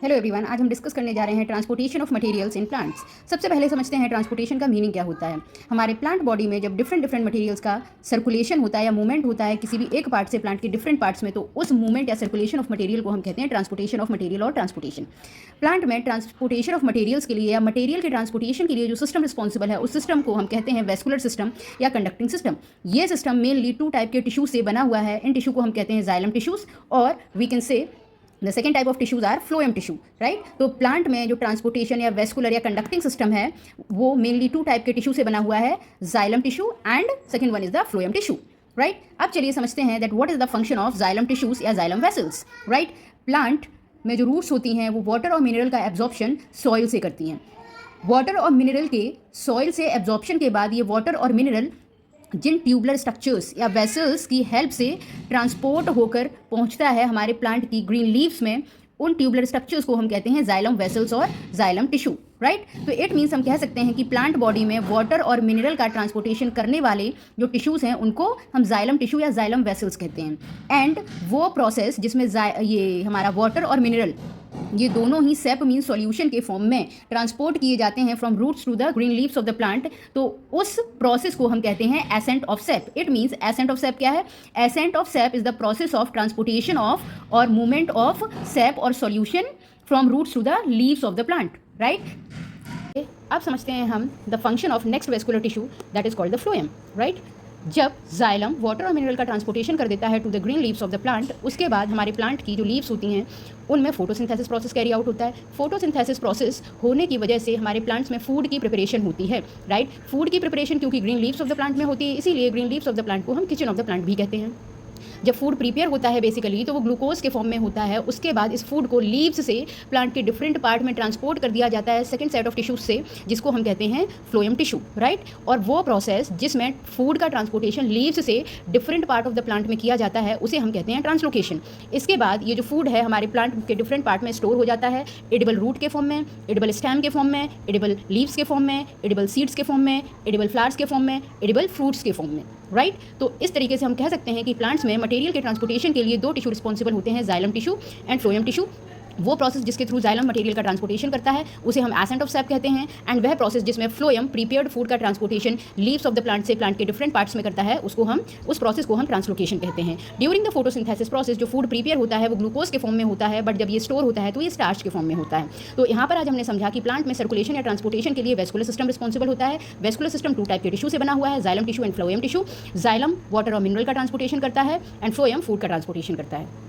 Hello everyone, आज हम discuss करने जा रहे हैं transportation of materials in plants. सबसे पहले समझते हैं ट्रांसपोर्टेशन का मीनिंग क्या होता है। हमारे प्लांट बॉडी में जब डिफरेंट मटेरियल्स का सर्कुलेशन होता है या मूवमेंट होता है किसी भी एक पार्ट से प्लांट के डिफरेंट पार्ट्स में, तो उस मूवमेंट या सर्कुलेशन ऑफ मटेरियल को हम कहते हैं ट्रांसपोर्टेशन ऑफ मटेरियल और ट्रांसपोर्टेशन। प्लांट में ट्रांसपोर्टेशन ऑफ मटेरियल्स के लिए या मटेरियल के ट्रांसपोर्टेशन के लिए जो सिस्टम रिस्पॉन्सिबल है उस सिस्टम को हम कहते हैं वेस्कुलर सिस्टम या कंडक्टिंग सिस्टम। ये सिस्टम मेनली 2 टाइप के टिश्यू से बना हुआ है। इन टिश्यू को हम कहते हैं जाइलम टिश्यूज और we can say the second type of tissues are phloem tissue, right. तो प्लांट में जो ट्रांसपोर्टेशन या वेस्कुलर या कंडक्टिंग सिस्टम है वो मेनली 2 टाइप के टिश्यू से बना हुआ है, xylem tissue and second one is the phloem tissue, right. अब चलिए समझते हैं that what is the function of xylem tissues या जाइलम वेसल्स, राइट। प्लांट में जो रूट्स होती हैं वो वाटर और मिनरल का एब्जॉर्प्शन सॉइल से करती हैं। वाटर और मिनरल के सॉइल से एब्जॉर्प्शन के बाद ये वाटर और मिनरल जिन ट्यूबुलर स्ट्रक्चर्स या वेसल्स की हेल्प से ट्रांसपोर्ट होकर पहुंचता है हमारे प्लांट की ग्रीन लीव्स में, उन ट्यूबुलर स्ट्रक्चर्स को हम कहते हैं जाइलम वेसल्स और जाइलम टिश्यू, राइट। तो इट मीन्स हम कह सकते हैं कि प्लांट बॉडी में वाटर और मिनरल का ट्रांसपोर्टेशन करने वाले जो टिश्यूज़ हैं उनको हम जाइलम टिश्यू या जाइलम वेसल्स कहते हैं। एंड वो प्रोसेस जिसमें ये हमारा वाटर और मिनरल ये दोनों ही सेप मीन सॉल्यूशन के फॉर्म में ट्रांसपोर्ट किए जाते हैं from roots to the green leaves of the plant, तो उस प्रोसेस को हम कहते हैं ascent of sap. It means ascent of sap क्या है? Ascent of sap is the process of transportation of और मूवमेंट ऑफ सेप और solution from roots to the leaves of the plant, right. अब समझते हैं हम the function of next vascular tissue that is called the phloem, right. जब xylem water और mineral का transportation कर देता है to the green leaves of the plant, उसके बाद हमारे प्लांट की जो लीव्स होती हैं उनमें फोटोसिंथेसिस प्रोसेस कैरी आउट होता है। फोटोसिंथेसिस प्रोसेस होने की वजह से हमारे प्लांट्स में फूड की प्रिपरेशन होती है, राइट। फूड की प्रिपरेशन क्योंकि green leaves of the plant में होती है, इसीलिए green leaves of the plant को हम किचन ऑफ द प्लांट भी कहते हैं। जब फूड प्रिपेयर होता है बेसिकली तो वो ग्लूकोज के फॉर्म में होता है। उसके बाद इस फूड को लीव्स से प्लांट के डिफरेंट पार्ट में ट्रांसपोर्ट कर दिया जाता है सेकंड सेट ऑफ टिश्यूज से, जिसको हम कहते हैं फ्लोएम टिश्यू, राइट। और वो प्रोसेस जिसमें फूड का ट्रांसपोर्टेशन लीव्स से different part of the plant में किया जाता है उसे हम कहते हैं ट्रांसलोकेशन। इसके बाद ये जो फूड है हमारे प्लांट के डिफरेंट पार्ट में स्टोर हो जाता है, एडिबल रूट के फॉर्म में, एडिबल स्टेम के फॉर्म में, एडिबल लीव्स के फॉर्म में, एडिबल सीड्स के फॉर्म में, एडिबल फ्लावर्स के फॉर्म में, एडिबल फ्रूट्स के फॉर्म में, राइट। तो इस तरीके से हम कह सकते हैं कि प्लांट्स में मटेरियल के ट्रांसपोर्टेशन के लिए 2 टिश्यू रिस्पॉन्सिबल होते हैं, xylem tissue and phloem tissue. वो प्रोसेस जिसके थ्रू जाइलम मटेरियल का ट्रांसपोर्टेशन करता है उसे हम एसेंट ऑफ सेप कहते हैं, एंड वह प्रोसेस जिसमें फ्लोएम प्रीपेयर्ड फूड का transportation leaves of the plant से प्लांट के डिफरेंट पार्ट्स में करता है उस प्रोसेस को हम ट्रांसलोकेशन कहते हैं। ड्यूरिंग द फोटोसिंथेसिस प्रोसेस जो फूड प्रीपेयर होता है वो ग्लूकोज के फॉर्म में होता है, बट जब ये स्टोर होता है तो ये स्टार्च के फॉर्म में होता है। तो यहाँ पर आज हमने समझा कि प्लांट में सर्कुलेशन या ट्रांसपोर्टेशन के लिए वेस्कुलर सिस्टम रिस्पॉन्सिबल होता है। वेस्कुलर सिस्टम 2 टाइप के टिश्यू से बना हुआ है, xylem tissue and phloem tissue. Xylem water और मिनरल का ट्रांसपोर्टेशन करता है एंड फ्लोएम फूड का ट्रांसपोर्टेशन करता है।